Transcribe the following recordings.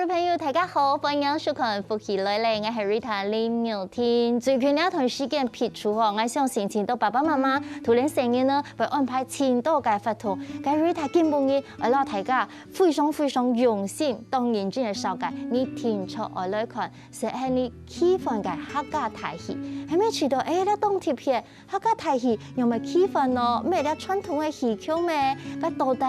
众朋友，大家好，歡迎收看《福氣來嚟》，我係 Rita 林妙婷。最近呢段時間撇出哦，我相信前到爸爸媽媽突然成日呢會安排前多嘅活動，咁 Rita 見半夜我老大家非常用心，當認真嘅紹介，你聽出我來看，是係你喜歡嘅客家台戲，係咪知道？你當貼片客家台戲有冇喜歡咯？咩啲傳統嘅戲曲咩？咁到底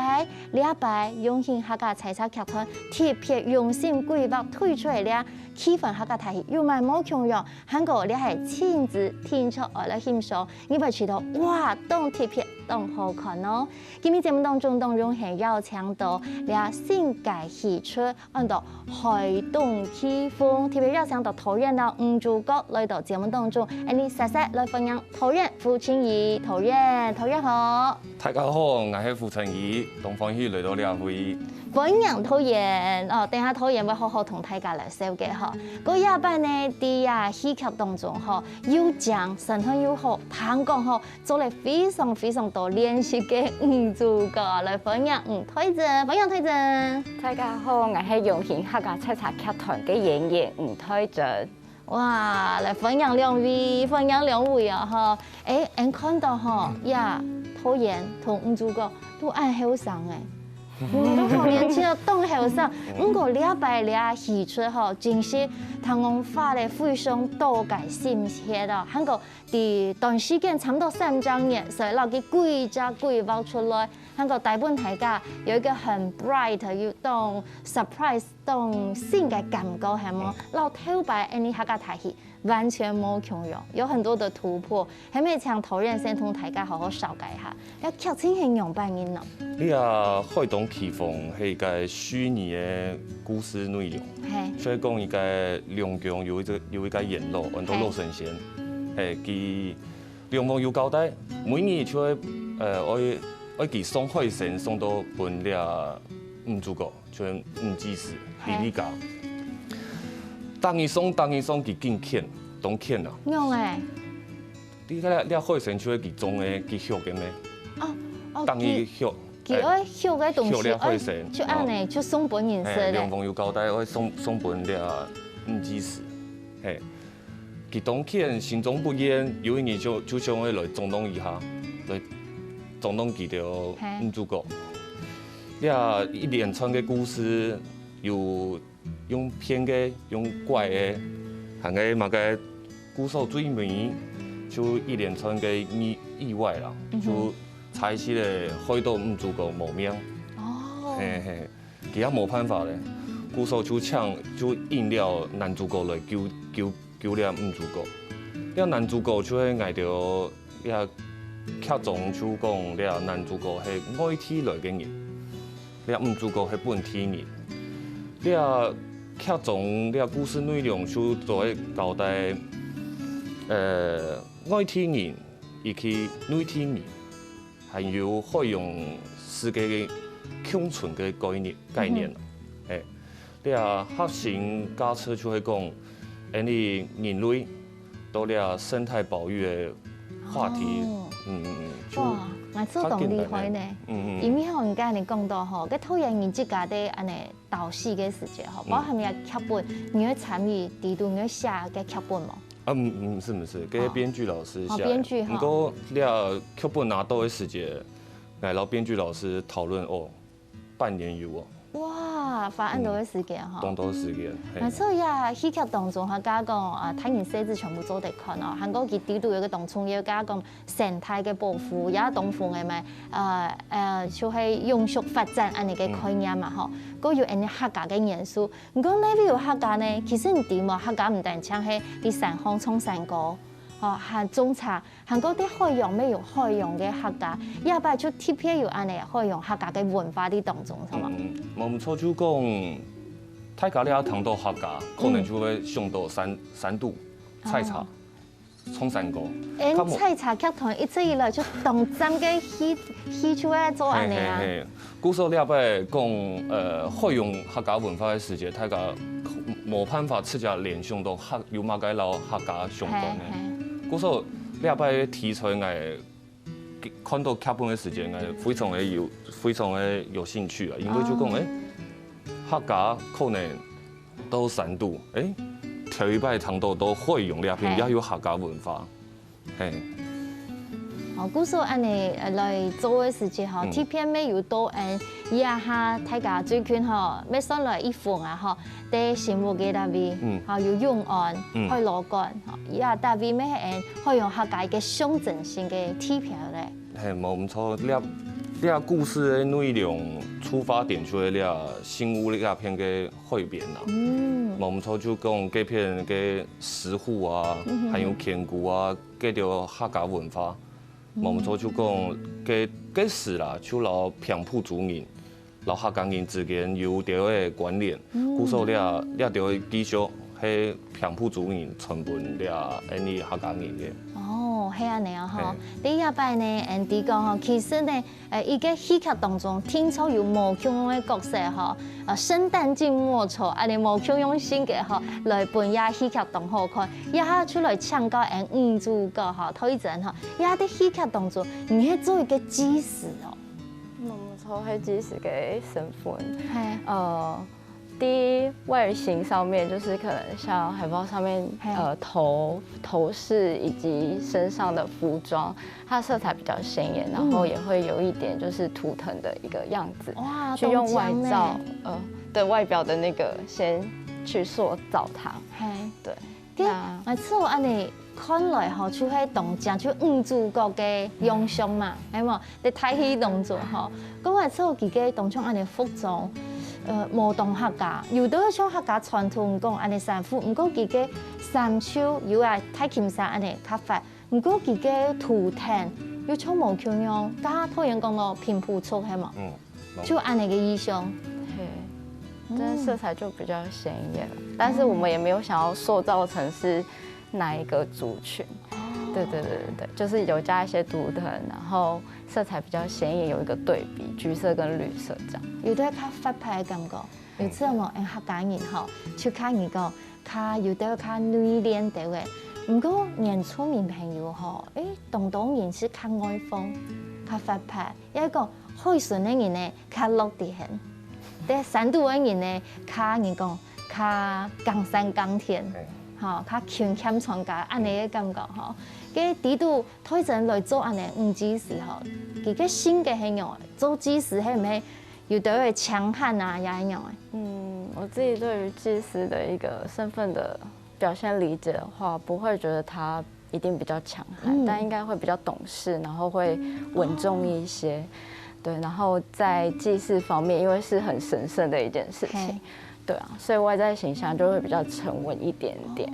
呢一擺用心客家菜色劇團貼片用心規劃推出嚟咧，氣氛客家台戲又冇強樣，韓國你係親自聽出我來欣賞，你會知道哇，當貼片當好看咯。今日節目當中係邀請到咧新界戲出按到海東氣風，特別邀請到桃園嘅吳主角來到節目當中，你實來分享桃園傅青儀，桃園好。大家好，我係傅青儀，東方戲來到呢會。歡迎桃園哦，等下桃園會好好同大家來紹介嗬。嗰一班呢啲啊戲劇當中嗬，要講神韻又好，彈講嗬，做嚟非常多練習嘅吳主角來分享推薦，歡迎推薦。大家好，我係用心客家菜色劇團嘅演員吳推薦。哇，來分享兩位啊嗬，誒，看到嗬呀，桃園同吳主角都愛好上誒。你們都好年輕，當後生。不過禮拜倆戲出吼，真是同我發的非常多嘅心血咯。韓國啲短時間差唔多3週年，所以攞啲規劃出來。韓國大本大家有一個很 bright 要當 surprise 當新嘅感覺係冇？攞頭擺呢客家台戲完全冇強樣，有很多的突破。係咪請桃園先同大家好好紹介一下？要劇情形容扮演咯。你啊，海東氣風係一個虛擬嘅故事內容，所以講一個龍宮有一個閻羅，叫做羅神仙，佢龍王有交代，每年就會愛佢送海神送到本了吳主角，就係吳祭司李家。當佢送佢更欠，當欠啊。用誒。你海神就係佢種嘅佢學嘅咩？哦。當佢學。佢愛學嘅東西，就按呢就送本人識咧。龍王有交代，愛送本了吳祭司，係。佢當天心中不厭，有一年就想要來總統一下，來總統佢條吳主角。你啊一連串嘅故事，有用騙嘅，用怪嘅，還個嘛個鼓手最尾就一連串嘅意外啦，就。才是咧，海島吳主角無命，其他冇辦法咧，鼓手就應了男主角來救了吳主角，了男主角就係挨到了劇中就講了男主角係外地來嘅人，了吳主角係本地人，了劇中了故事內容就在交代，外地人以及內地人。還有可以用世界嘅共存嘅概念啦，你啊核心假設就係講，你人類到了生態保育嘅話題，哇，我做動厲害呢，因為我家你講到嗬，個桃園人自家的安尼導戲嘅時節嗬，包含咩劇本，你會參與地度你寫嘅劇本嗎？唔是，跟編劇老師寫。編劇哈。不過你啊劇本拿到嘅時節，挨老編劇老師討論哦，半年有哦。哇，花很多嘅時間哈。多時間。嗱，所以啊，戲劇當中佢加講啊，睇完寫字全部做得看哦。韓國佢地度有個當中要加講生態嘅保護，也東方嘅咪就係永續發展安尼嘅概念嘛嗬。嗰要安尼客家嘅元素，唔講呢邊有客家呢，其實唔掂喎，客家唔單止係啲山鄉創山歌，哦，係種茶，韓國啲海洋咩有海洋嘅客家，一擺出貼片有安尼海洋客家嘅文化啲當中，係嘛？冇唔錯，就講大家咧談到客家，可能就會想到山度菜茶。創山歌，菜茶劇團一直以來就當真嘅戲出嚟做安尼啊。古時候你阿伯講海洋客家文化嘅時節，大家冇辦法直接聯想到有乜嘅老客家相關嘅。古時候你阿伯題材係看到劇本嘅時節，係非常嘅有興趣啊，因為就講客家可能都3度，跳一摆糖豆都会用两片，也有客家文化，嘿。哦，故说安尼来做的时节吼，贴片咩有多伊也哈大家最近吼，要上来一份啊吼，在生活嘅单位，吼有用案，可以攞干，伊也单位咩可以用客家嘅象征性嘅贴片咧。嘿，冇唔错，了故事的内容出发点就係了新屋呢片嘅汇编啦。冇唔错，就讲这片嘅石户啊，还有kend古啊，这条客家文化。冇唔错，就讲这事啦，就老平埔族人、老客家人之间有条嘅关联。故说了条继续係平埔族人传本了呢客家人嘅。哦，係安尼啊吼。第一擺呢，Andy 講吼，其實呢，伊個戲劇當中聽出有毛腔嘅角色吼，生旦淨末丑，安尼毛腔用性嘅吼，來扮演戲劇當好看，也出來唱歌五主角吼推薦吼，也喺戲劇當中，你係做一個祭司哦。冇錯，係祭司嘅身份。係。第一外形上面就是可能像海报上面头饰以及身上的服装，它色彩比较鲜艳，然后也会有一点就是图腾的一个样子，去用外造的外表的那个先去塑造它。对。那次我安尼看来吼，就係當正就五主角嘅樣相嘛，係冇？你睇戲動作吼，咁我次我自己當中安尼服裝。無同客家，有啲像客家傳統講安尼衫褲，唔過佢嘅衫袖有係太輕衫安尼較發，唔過佢嘅圖騰要像毛腔樣，加突然講到平埔族係嘛？就安尼嘅意象。對，但是色彩就比較鮮豔，但是我們也沒有想要塑造成是哪一個族群。對，就是有加一些圖騰，然後色彩比較鮮豔，有一個對比，橘色跟綠色這樣。有啲較發派嘅感覺，有啲冇客家人吼，就看伊個，有啲較內斂啲嘅。唔過年初面朋友吼，當然是較外放、較發派，有一個海順嘅人呢，較落地很；但山度嘅人呢，較人講較剛山剛田。吼，較強強傳家安尼嘅感覺吼，佢啲都推薦來做安尼五祭司吼，佢個新嘅係樣嘅，做祭司係唔係有啲會強悍啊，也係樣嘅。我自己對於祭司的一個身份的表現理解的話，不會覺得他一定比較強悍，但應該會比較懂事，然後會穩重一些。對，然後在祭祀方面，因為是很神聖的一件事情。對啊，所以外在形象就會比較沉穩一點點。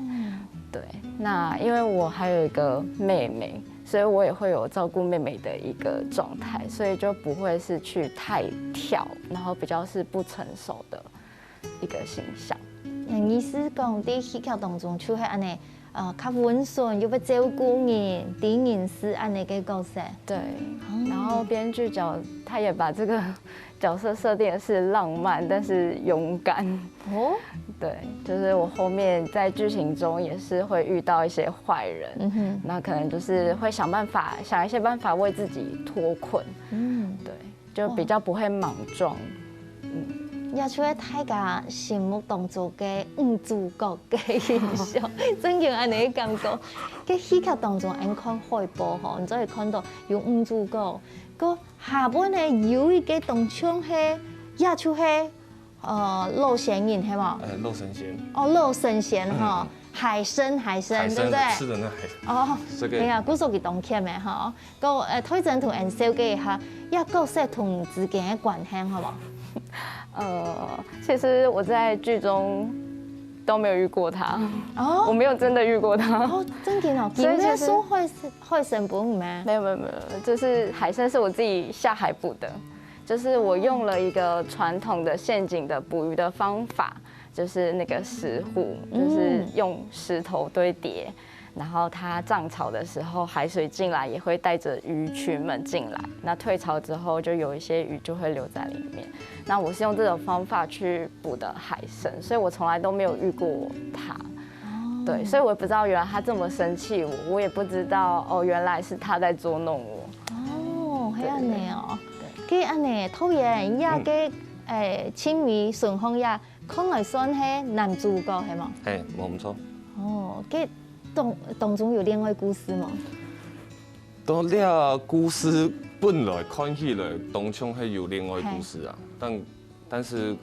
對，那因為我還有一個妹妹，所以我也會有照顧妹妹的一個狀態，所以就不會是去太跳，然後比較是不成熟的一個形象。意思講喺戲劇當中，就係安尼，較溫順又要照顧人、啲人事安尼嘅角色。對，然後編劇他也把這個角色設定的是浪漫，但是勇敢。對，就是我後面在劇情中也是會遇到一些壞人，那可能就是會想一些辦法為自己脫困。對，就比較不會莽撞。也出喺大家心目當中嘅五主角嘅形象，真叫安尼嘅感覺。喺戲劇當中，按看海報吼，你就會看到有五主角。個下半呢有一個當場係，也出係陸仙人係嘛？陸神仙。陸神仙哈，海參，對不對？是的，那海。係啊，古數嘅當劇嘅哈，個推薦同人紹介一下，一角色同之間嘅關係，好冇？其實我在劇中都沒有遇過他，我沒有真的遇過他。真嘅哦，所以就是說海參捕咩？沒有，就是海參是我自己下海捕的，就是我用了一個傳統的陷阱的捕魚的方法，就是那個石滬，就是用石頭堆疊。然後它漲潮的時候，海水進來也會帶着魚群們進來。那退潮之後，就有一些魚就會留在裡面。那我是用這種方法去捕的海參，所以我從來都沒有遇過它。對，所以我也不知道原來他這麼生氣我也不知道原來是他在捉弄我。係安尼哦，佢安尼討厭，也嘅青梅顺风也看来算係男主角係嘛？嘿，冇唔錯。哦，佢當中有戀愛故事嗎？都呢故事本來看起來當中係有戀愛故事啊，但是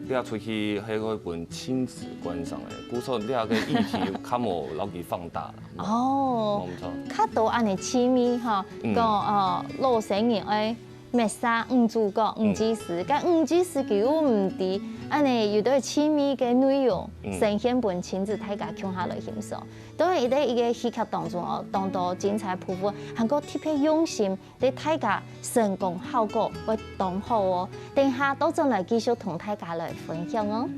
呢出戲係嗰本親子觀賞嘅，故所呢個議題較冇攞佢放大啦。哦，冇唔錯。較多安尼親密哈，講老成人愛滅殺主角技師，甲技師佢有唔啲安尼有對親密嘅內容，呈現本親子大家看下來欣賞。當然，喺一個戲劇當中哦，當到精彩豐富，韓國特別用心，對大家成功效果會當好哦。等下都再來繼續同大家來分享哦。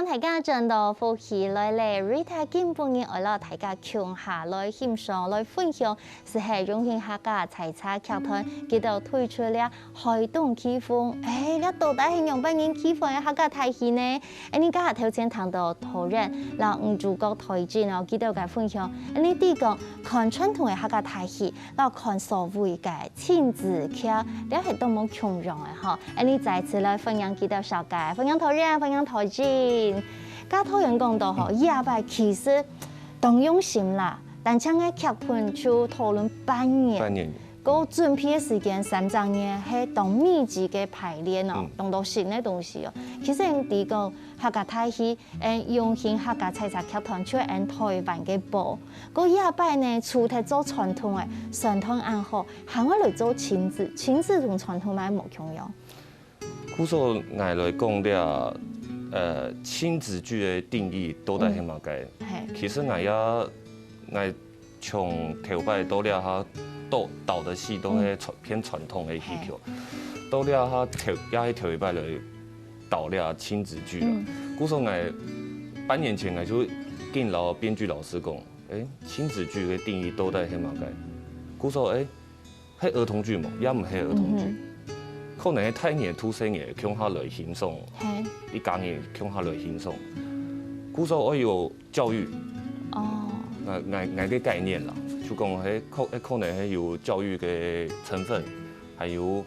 大家進到福氣來咧 ，Rita 今半日我攞大家共下來欣賞來分享，是係榮幸客家採茶劇團，佢就推出了海東起風，你到底係用乜嘢起風嘅客家大戲呢？你家下頭先談到陶人，嗱主角台前哦，佢就嘅分享，你啲講看傳統嘅客家大戲，嗱看所謂嘅親子劇，你係多麼強壯嘅嗬！你再次來分享佢哋小解，分享陶人，分享台前。家頭人講到嗬，廿八其實當用心啦，但係個劇團就討論半年，個準備嘅時間3年係當密集嘅排練哦，當到新嘅東西哦。其實人哋講客家大戲，用心客家採茶劇團出喺台灣嘅播，個廿八呢，除咗做傳統嘅傳統暗號，行我嚟做親子同傳統咪冇共樣。故所捱來講了。親子劇的定義都在喺馬街。其實我從頭擺到了下導的戲都係偏傳統的戲劇，到了下也係頭擺來導了親子劇啦。故所我半年前我就跟老編劇老師講，親子劇的定義都在喺馬街。故所係兒童劇嘛，也唔係兒童劇。可能係太年出生嘅，向下來欣賞；啲家嘅向下來欣賞。故所我有教育，我嘅概念啦，就講係可能係有教育嘅成分，還有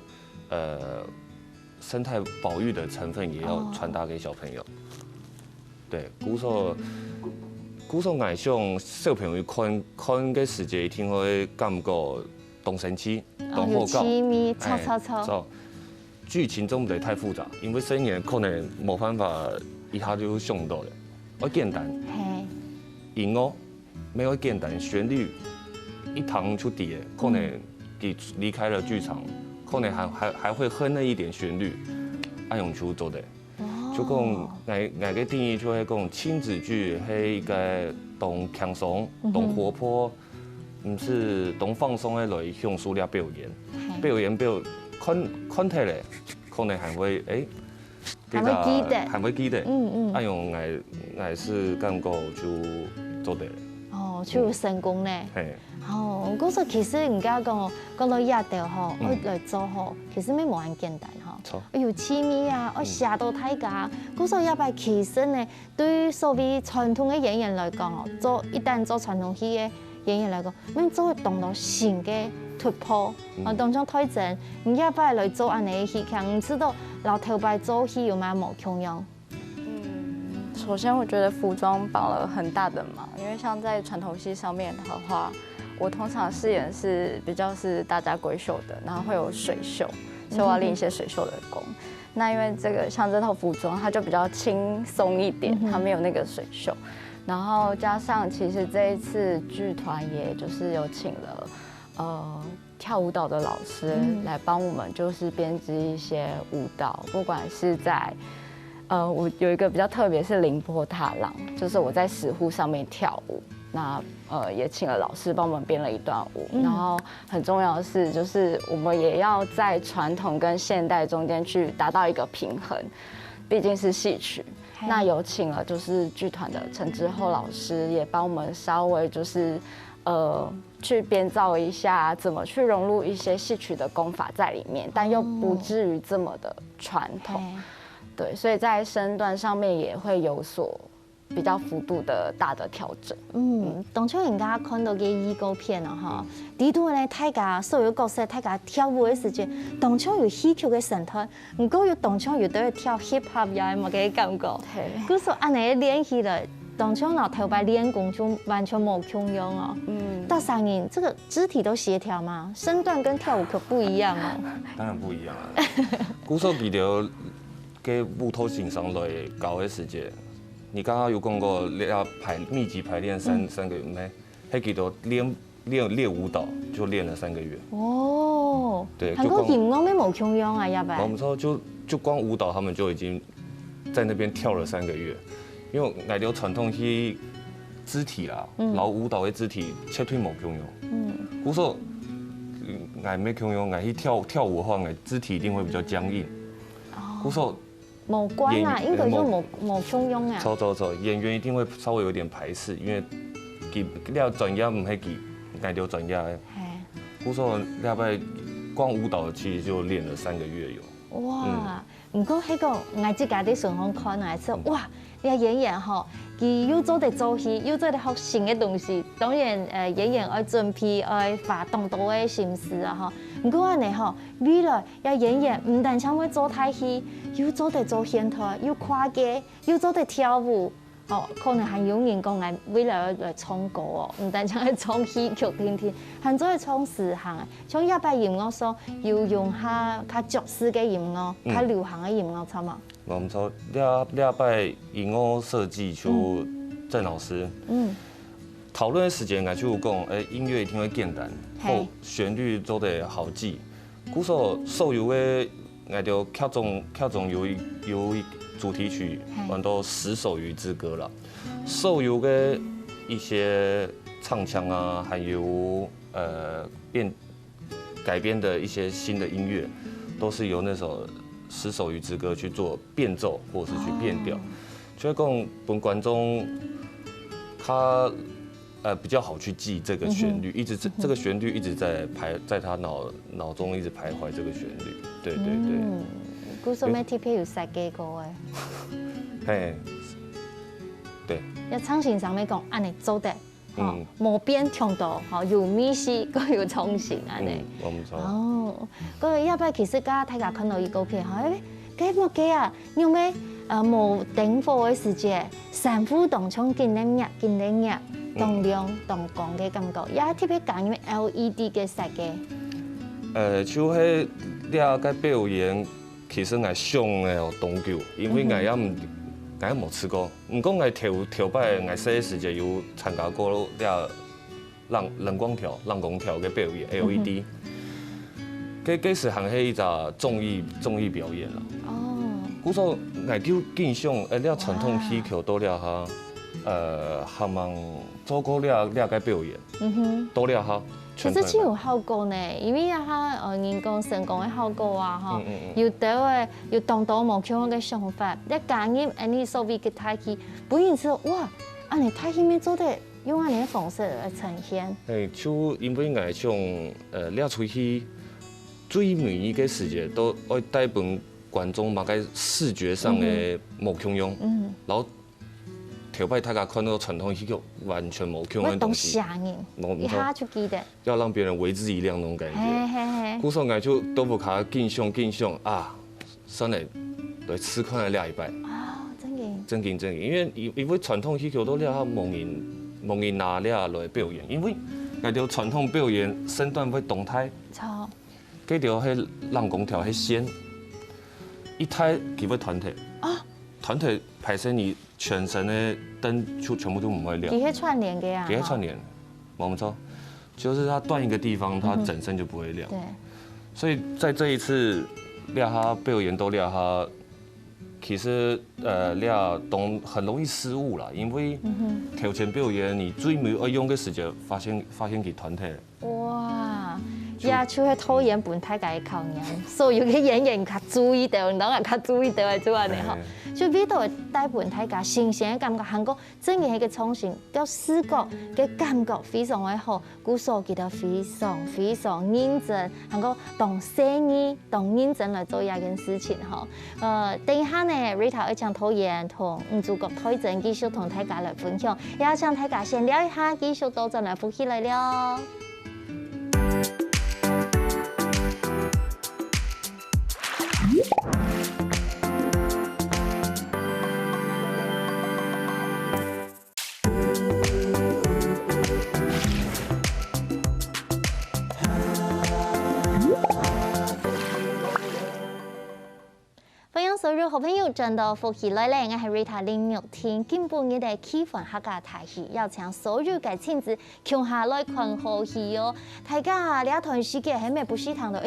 生态保育的成分也要传达给小朋友。对，古时候爱上小朋友看嘅世界，一定会感觉动神奇、动好搞，错。剧情总唔得太复杂，因为小人可能冇办法一下就想到了，要简单。音乐没有简单，旋律一堂出底，可能离开了剧场，可能还会哼了一点旋律，按用出做的。就讲我个定义就系讲亲子剧系一个动轻松、动活泼，唔是动放松的来享受了表演看睇咧，可能还会还会记得，按用我是感觉就做得。就成功咧。嗰時其實人家講到夜掉吼，我來做吼，其實咩冇咁簡單吼。要黐咪啊，我寫到睇㗎。嗰時一擺其實呢，對於所謂傳統嘅演員來講，一旦做傳統戲嘅演員來講，咩做動到新嘅突破，當中推進，人家擺來做安尼戲，強唔知道老頭擺做戲有咩冇共樣？首先，我觉得服装帮了很大的忙，因为像在传统戏上面的话，我通常饰演是比较是大家闺秀的，然后会有水袖，所以我要练一些水袖的功。那因为像这套服装，它就比较轻松一点，它没有那个水袖。然后加上其实这一次剧团也就是有请了跳舞蹈的老师来帮我们，就是编织一些舞蹈，不管是在我有一个比较特别是凌波踏浪，就是我在石户上面跳舞，那也请了老师帮我们编了一段舞，然后很重要的是，就是我们也要在传统跟现代中间去达到一个平衡，毕竟是戏曲。那有请了就是剧团的陈之后老师，也帮我们稍微就是去编造一下怎么去融入一些戏曲的功法在里面，但又不至于这么的传统。对，所以在身段上面也会有所比较幅度的大的调整。當初人家看到嘅預告片啊，哈，呢度咧大家所有角色大家跳舞嘅時間，當初有戲曲嘅神態，唔過要當初要都要跳 hip hop 也冇嘅感覺。嗰時安尼練起來，當初老頭擺練功就完全冇共用哦。大三人這個肢體都協調嗎？身段跟跳舞可不一樣哦。當然不一樣啊。古時候記得嘅舞蹈欣賞來搞嘅時間。你剛剛有講過要密集排練三個月咩？還記得練舞蹈就練了3個月。哦，對，韓國演我咩冇共用啊，要不然？我們說就光舞蹈，他們就已經在那邊跳了3個月，因為我哋傳統戲肢體啦，然後舞蹈嘅肢體絕對冇共用。古時候我沒共用，我去跳舞的話，我肢體一定會比較僵硬。古時候。冇關啊，應該就冇共用啊。錯，演員一定會稍微有點排斥，因為你要專業唔係佢，愛到專業嘅。古時候你擺光舞蹈其實就練了3個月有。哇！唔過迄個我自家啲上網看來說，哇！你個演員吼，佢又做得做戲，又做得學新嘅東西。當然演員要準備要花更多嘅心思啊吼。唔過安尼吼，未來有演員唔但只會做台戲，又做得做現台，又跨界，又做得跳舞。哦，可能還有人講係未來來唱歌哦，唔但只係唱戲劇天，還做係唱時下，像一般音樂所要用下較爵士嘅音樂，較流行嘅音樂，差嘛？我們說兩擺音樂設計就鄭老師，討論的時間我就講，音樂一定會簡單，後旋律做得好記。古時候所有嘅我就劇中有主題曲，玩到《十手魚之歌》啦，所有嘅一些唱腔啊，還有改編的一些新的音樂，都是由那首《十手魚之歌》去做變奏，或者是去變調，就會講本觀眾他比較好去記這個旋律，這個旋律一直在他腦中一直徘徊這個旋律，對。古時咩 TP 有設計過誒？對。一唱線上面講，安尼做得无变强度，有密实，各有创新安尼。我唔错。哦，个要不其实大家看到伊个片，计莫计啊，因为无点火的时节，三副动冲紧热，动亮动光嘅感觉，也特别讲因为 LED 嘅设计。就迄了个表演，其实我想的动球，因为我也冇试过。唔过我跳摆，我细个时节有参加过了冷光跳嘅表演 LED。嗰时行起一个综艺表演啦。哦。故说我就印象，了传统戏曲到了哈，还望做过了个表演。到了哈。其实真有效果呢，因为人工成功的效果啊，有得有当到无像嘅想法，一加入你所谓嘅太极，本然之后哇，你太极面做得用安尼嘅方式来呈现。就因为我想了出去最美意嘅世界，都爱带本观众嘛个视觉上嘅无共用，然后。跳摆大家看到传统戏曲完全冇共的东西，一下就记得，要让别人为之一亮那种感觉。故说我就都不卡敬上啊，算了，来吃看来了一摆。啊，正经，因为传统戏曲都了下冇人拿了来表演，因为那条传统表演身段会动态，错，嗰条迄人工跳迄线，一抬佢会团体。团腿排成你全身的灯就全部都唔会亮。给它串联嘅啊。给它串联，冇错，就是它断一个地方，它整身就不会亮。对。所以在这一次廖哈表演都廖哈，其实廖东很容易失误啦，因为跳前表演你最没有用嘅时间，发现佢团体。哇！也就係拖延本太嘅考驗，所有嘅演員較注意到，當然較注意到係做安尼吼。就呢度帶本太嘅新鮮嘅感覺，韓國真嘅係個創新，個視覺嘅感覺非常嘅好，故所記得非常認真，韓國當生意當認真來做一件事情吼。等一下呢 ，Rita 會將拖延同主角推薦繼續同大家來分享，也請大家先聊一下，繼續到陣來復起來了。所有好朋友轉到復起來咧，我係 Rita 林玉婷，今半日嘅氣氛客家台戲，要請所有嘅親子共下來看好戲哦。大家呢一段時間係咪不是談到？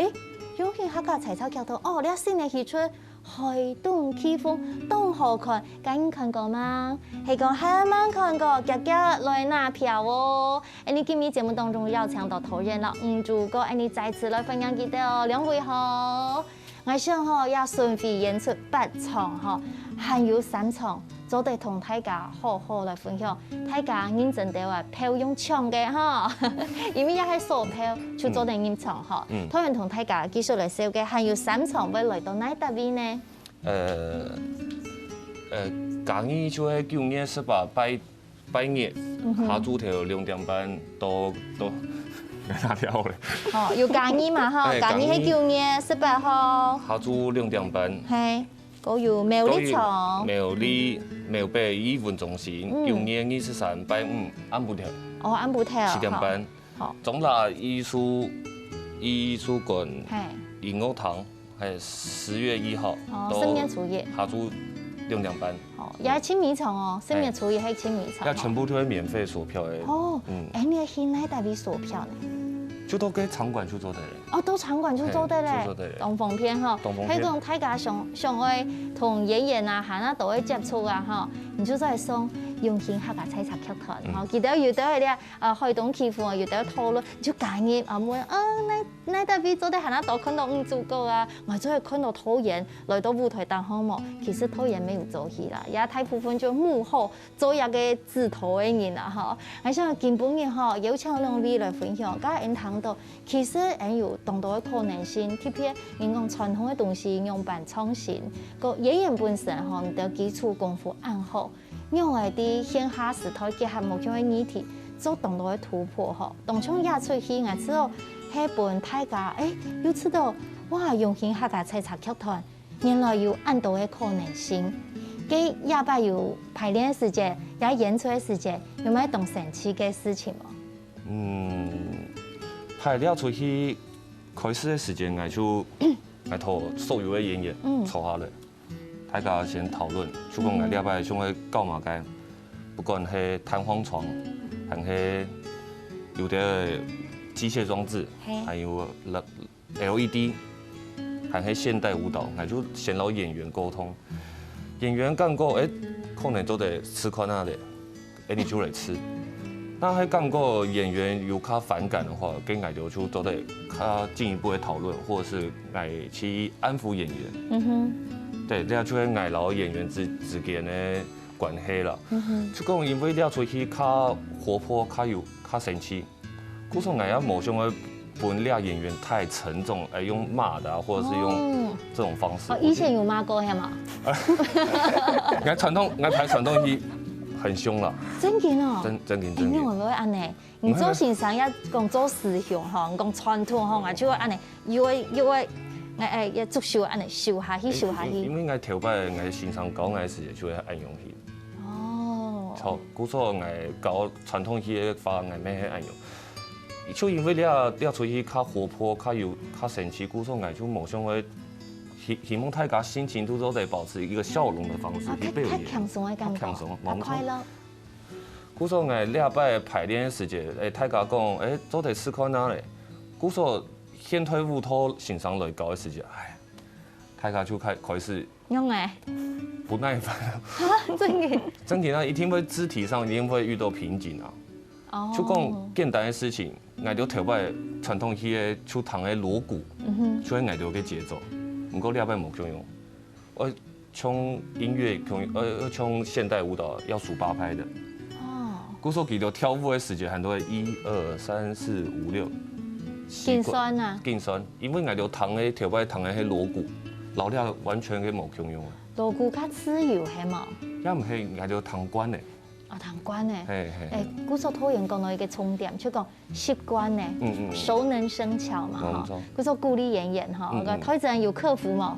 有啲客家菜炒劇到哦，呢一新嘅戲出海東起風，東好看，緊看過嗎？係講還冇看過，夾夾來拿票哦。你今日節目當中要請到頭人啦，如果你再次來分享記得哦，兩位好。我想也順便演出8場還有3場，做得同大家好好來分享。大家認真地話票用搶嘅因為也係鎖票，就做得嚴場當然同大家繼續來紹嘅，還有3場會來到哪一邊呢？今日就係9月18拜日，下晝頭2點半到。哪條咧？有假日嘛假日係9月18號。下晝2點半。係，嗰有苗栗場。苗北藝文中心9月23拜5安布條。安布條。7點半。總啦藝術館音樂堂係10月1號。深夜初夜。下晝2點半。也係青米場深夜初夜係青米場。全部都係免費鎖票嘅。你嘅戲喺大邊鎖票呢？就都喺場館去做得咧。到場館去做得咧。東風片喺講大家上愛同演員行都會接觸你就在送用心客家菜茶劇團記得有得係啲海東起風有得討論，就介意問你特別做得行到看到主角我就係看到討演來到舞台當項目，其實討演沒有做戲啦，也大部分就幕後做一個指頭嘅人我想基本嘅有請兩位來分享，家人談到其實有當到嘅可能性，特別人講傳統嘅東西用辦創新，個演員本身的基礎功夫按好。因為啲線下時代結合目前嘅議題，做动作的突破吼，当场演出去，我之后迄本大家又知道哇，用心客家菜茶剧团原来有按多的可能性。佮亚摆有排练的时间，也演出的时间，有冇动神奇的事情无？排练出去开始的时间，我就我托所有的演员坐下来，大家先讨论，就讲我礼拜想要搞嘛个，不管是弹簧床，还是有的机械装置，还有LED， 还是现代舞蹈，我就先老演员沟通。演员讲过，可能都得吃宽那的，你就来吃。那还讲过演员有较反感的话，跟我就都得较进一步的讨论，或者是来去安抚演员。对，这样就会爱老演员之间的关系啦。就讲因为了出去较活泼、较生气，故说我也无想要本俩演员太沉重，用骂的啊，或者是用这种方式。以前有骂过是吗？我排传统戏很凶了。真紧哦。真紧。你会不会安尼？你做先生要讲做思想吼，讲传统吼，我就会安尼，又会要足秀安尼秀下去。因为我头摆我先生教我时就会按用戏。好，故说我搞传统戏的法，我咩去按用。就因为了出去较活泼、较生气，故说我就无想会希望大家心情都得保持一个笑容的方式去表演。轻松的感觉，快乐。故说我礼拜排练的时间，大家讲，做得试看哪嘞？故说先推舞拖欣赏来搞的时间，大家就开始用不耐烦。真的啊，一定会肢体上一定会遇到瓶颈啊。就讲简单的事情，我就头摆传统戏的出弹的锣鼓，就会爱到个节奏。不过礼拜无用，我唱音乐唱现代舞蹈要数8拍的。故说记得跳舞的时间很多1、2、3、4、5、6。劲酸啊！劲酸，因为我就弹的头摆弹的迄锣鼓，老了完全个无用啊。锣鼓较自由系嘛？也唔系，我就弹管的。弹管呢？古时候拖延讲到一个重点，就讲习惯呢，熟能生巧嘛哈。古时候鼓励演员哈，推子有克服吗？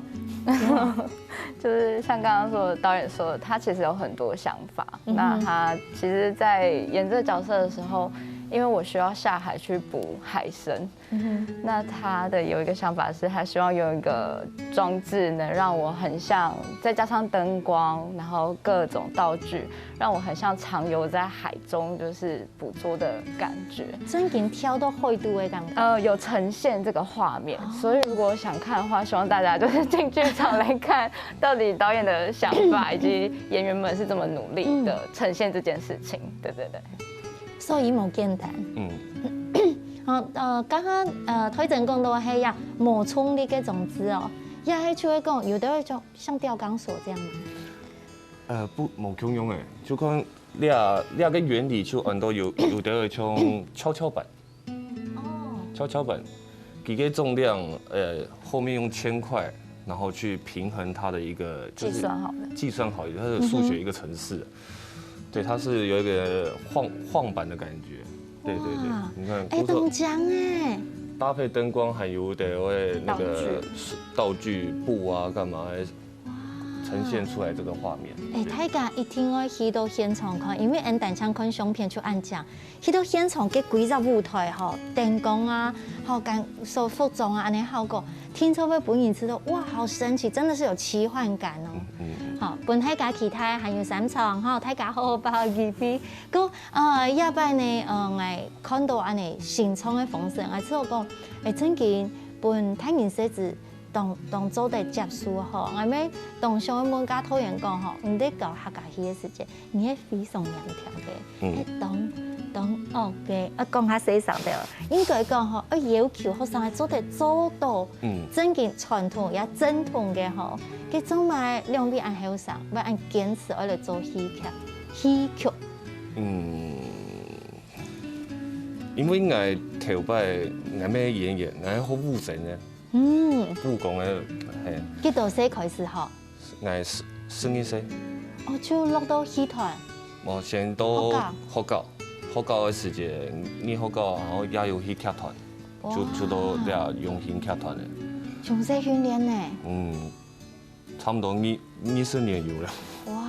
就是像刚刚说导演说的，他其实有很多想法。那他其实，在演这个角色的时候，因为我需要下海去捕海参，那他的有一个想法是，他希望有一个装置能让我很像，再加上灯光，然后各种道具，让我很像徜徉在海中，就是捕捉的感觉。真紧跳到海度的感觉。有呈现这个画面，所以如果想看的话，希望大家就是进剧场来看，到底导演的想法以及演员们是这么努力的呈现这件事情。对。所以冇简单。刚刚推荐讲到迄样冒充的个种子哦，也係就會講有的會像吊鋼索這樣嗎？不冇咁用誒，就講兩個原理就很多有的會像蹺蹺板。蹺蹺板，幾個重量後面用鉛塊，然後去平衡它的一個就是計算好它的數學一個程式。对，它是有一个晃板的感觉，对，你看，中奖搭配灯光还有的会那个道具布啊，干嘛呈现出来这个画面。大家一定要去到现场看，因为俺单枪看相片就按讲，去到现场嘅几只舞台吼，灯光啊，好干所服装啊，安尼效果，听说会本人知道，哇，好神奇，真的是有奇幻感哦。好，本大家其他还有3場，哈，大家好好把握機會。個一擺呢，我看到安尼新創嘅風聲，我知道講，真見本太人寫字當做得接觸吼，我咪當上一門家討人講吼，唔得搞客家戲嘅時節，你係非常兩條嘅，當嘅，講下細聲啲，應該講吼，要求學生係做到，真見傳統也正統嘅吼。佢做埋兩邊按後生，要按堅持我嚟做戲劇。因為我頭擺我咩演員，我好武神嘅，武功嘅係。幾多歲開始學？我11歲。就落到戲團。我先到學校好高的时间，你好高，然后也有去剧团，就都俩用心剧团的。从细训练呢？差不多20年有了。哇！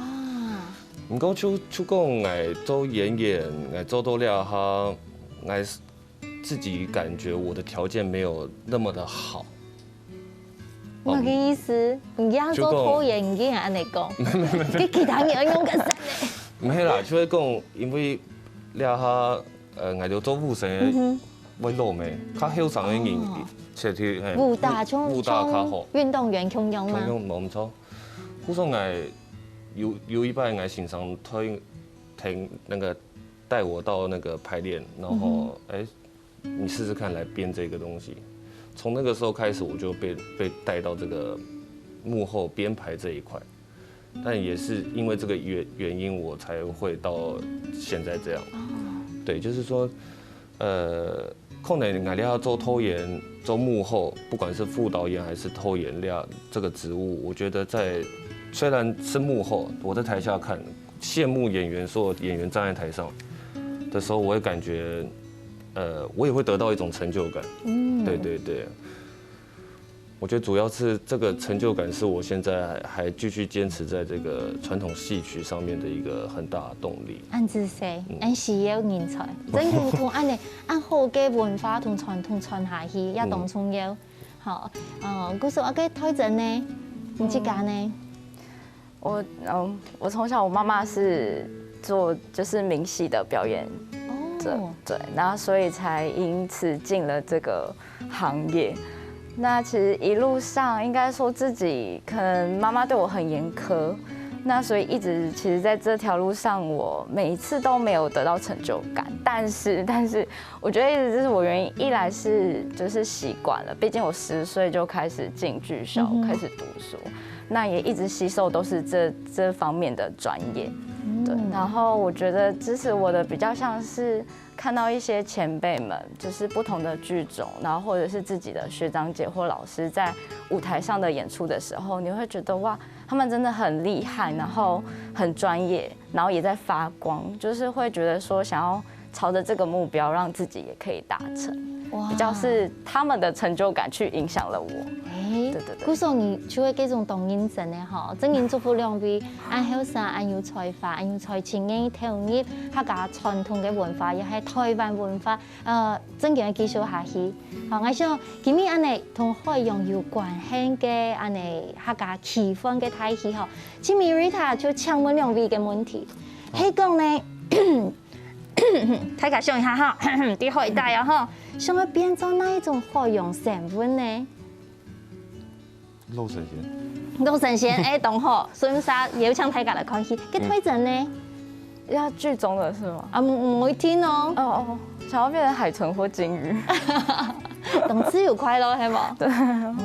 不过就讲哎做演员，哎做到了哈，哎自己感觉我的条件没有那么的好。我嘅意思，唔驚做拖延，唔驚係安尼講，佢其他人用緊實咧。唔係啦，就係講，因為了下我哋做武生，為路咩，較後生嘅人，切去武打較好，運動員強用嘛。強用冇錯，好像有一班先生聽那個帶我到那個排練，然後你試試看來編這個東西。從那個時候開始，我就被帶到這個幕後編排這一塊，但也是因為這個原因，我才會到現在這樣。對，就是說，可能我要做拖延，做幕後，不管是副導演還是拖延料這個職務，我覺得雖然是幕後，我在台下看，羨慕演員，所有演員站在台上的時候，我會感覺。我也會得到一種成就感。對對對，我覺得主要是這個成就感是我現在還繼續堅持在這個傳統戲曲上面的一個很大的動力。按自細，按需要人才，真係同按好嘅文化同傳統傳下去，也當重要。好，故事我嘅推薦呢，你自己呢？我從小我媽媽是做就是名戲的表演。对，然后所以才因此进了这个行业。那其实一路上应该说自己可能妈妈对我很严苛，那所以一直其实在这条路上，我每一次都没有得到成就感。但是我觉得一直这是我原因，一来是就是习惯了，毕竟我10岁就开始进剧校，开始读书，那也一直吸收都是这方面的专业。对，然后我觉得支持我的比较像是看到一些前辈们，就是不同的剧种，然后或者是自己的学长姐或老师在舞台上的演出的时候，你会觉得哇，他们真的很厉害，然后很专业，然后也在发光，就是会觉得说想要朝着这个目标，让自己也可以达成。比较是他们的成就感去影响了我。对对对。古时候你就會幾種當認真嘅嗬，真然祝福兩位，按後生，按有才華，按有才情嘅投入客家傳統嘅文化，亦係台灣文化，真嘅繼續下去。好，我想今日安尼同海洋有關係嘅安尼客家氣氛嘅態氣嗬，前面 Rita 就請問兩位嘅問題，係講呢。大家想一下哈，啲海帶啊哈，想要變做哪一種海洋成分呢？陸神仙。陸神仙，同學，所以啥有請大家來看戲，嘅推薦呢？要劇中的是嗎？啊，唔會聽哦。哦，想要變成海豚或鯨魚。同自由快樂係冇？對。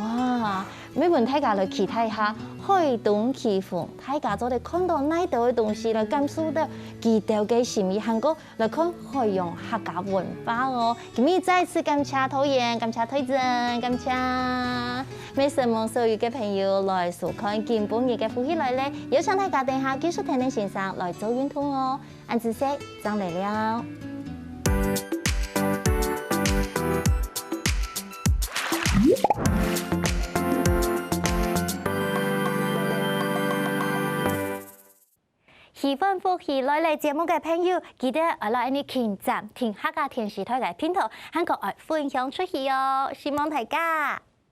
哇！每問大家來期待下海動奇風，大家就嚟看到哪度嘅東西，來感受到佢哋嘅心意，韓國來看海洋客家文化哦。今日再次感謝導演，感謝推薦，感謝美食網所有嘅朋友來收看今本日嘅福氣來咧，有請大家等下繼續聽聽先生來做運動哦。安子識上嚟了。喜歡福氣來嚟節目嘅朋友，記得我來你傾站聽客家電視台嘅片頭，韓國愛分享出去哦，希望大家。